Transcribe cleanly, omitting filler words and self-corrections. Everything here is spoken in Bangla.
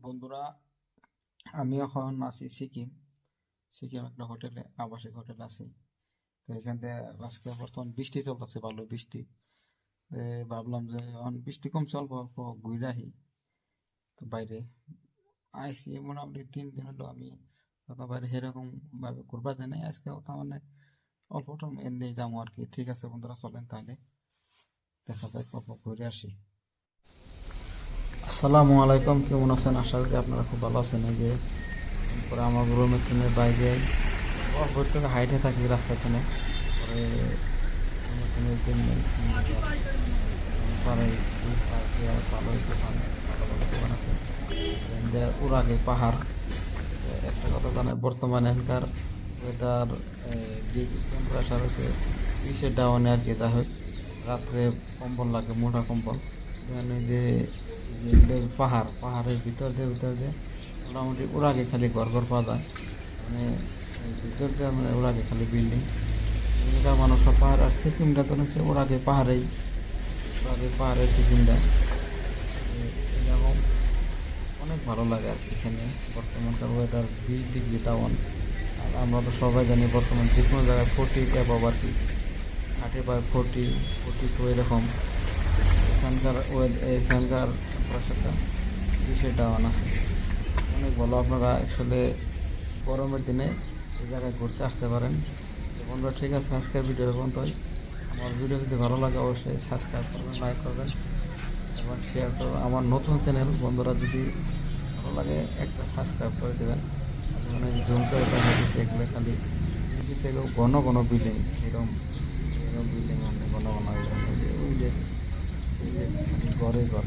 বন্ধুরা, আমি এখন আছি সিকিম। সিকিম একটা হোটেলে, আবাসিক হোটেল আছি। তো এখান থেকে আজকে বর্তমান বৃষ্টি চলতেছে, ভালো বৃষ্টি। তো ভাবলাম যে এখন বৃষ্টি কম চলবো, অল্প ঘুরে আহি। তো বাইরে আইসি মোটামুটি 3 দিন হলো। আমি কোথাও বাইরে সেরকম ভাবে ঘুরবা যাই নাই। আজকে তার মানে অল্পটা এমনি যাবো আর কি। ঠিক আছে বন্ধুরা, চলেন তাহলে দেখা যাক, অল্প ঘুরে আসি। আসসালামু আলাইকুম, কেমন আছেন? আশা করি আপনারা খুব ভালো আছেন। এই যে পরে আমার রুমের থেকে বাইরে অল্প একটু হাইটে থাকি রাস্তার থেকে। পরে রুমের থেকে পারে ভালো দোকান, ভালো ভালো দোকান আছে। উরাগে পাহাড়। একটা কথা জানেন, বর্তমানে এখানকার ওয়েদার টেম্পারেচার হচ্ছে 20-এর ডাউনে আর কি। যাই হোক, রাত্রে কম্বল লাগে, মোটা কম্বল। এখানে যে পাহাড়ের ভিতর দিয়ে মোটামুটি উড়াগে খালি ঘর ঘর পাওয়া যায়। মানে ভিতর দিয়ে মানে উড়াগে খালি বিল্ডিং। এখানকার মানুষ সব পাহাড়, আর সিকিমটা তো হচ্ছে উড়াগে পাহাড়ে সিকিমটা এরকম অনেক ভালো লাগে আর কি। এখানে বর্তমানকার ওয়েদার 20 ডিগ্রি ডাউন। আর আমরা তো সবাই জানি বর্তমান যে কোনো জায়গায় 40 অ্যাবভ আর কি, 35, 40, 42 এরকম। এখানকার টেম্পারেচারটা 20-এর ডাউন আছে, অনেক ভালো। আপনারা আসলে গরমের দিনে এই জায়গায় ঘুরতে আসতে পারেন। তো বন্ধুরা, ঠিক আছে, আজকের ভিডিও পর্যন্তই। আমার ভিডিও যদি ভালো লাগে অবশ্যই সাবস্ক্রাইব করবেন, লাইক করবেন এবং শেয়ার করবেন। আমার নতুন চ্যানেল, বন্ধুরা যদি ভালো লাগে একটা সাবস্ক্রাইব করে দেবেন। মানে জুম করে দেখা দিচ্ছে এগুলো খালি নিচে থেকে ঘন ঘন বিল্ডিং, এরকম এরকম বিল্ডিং ঘন ঘন। ওই যে ঘরে ঘর।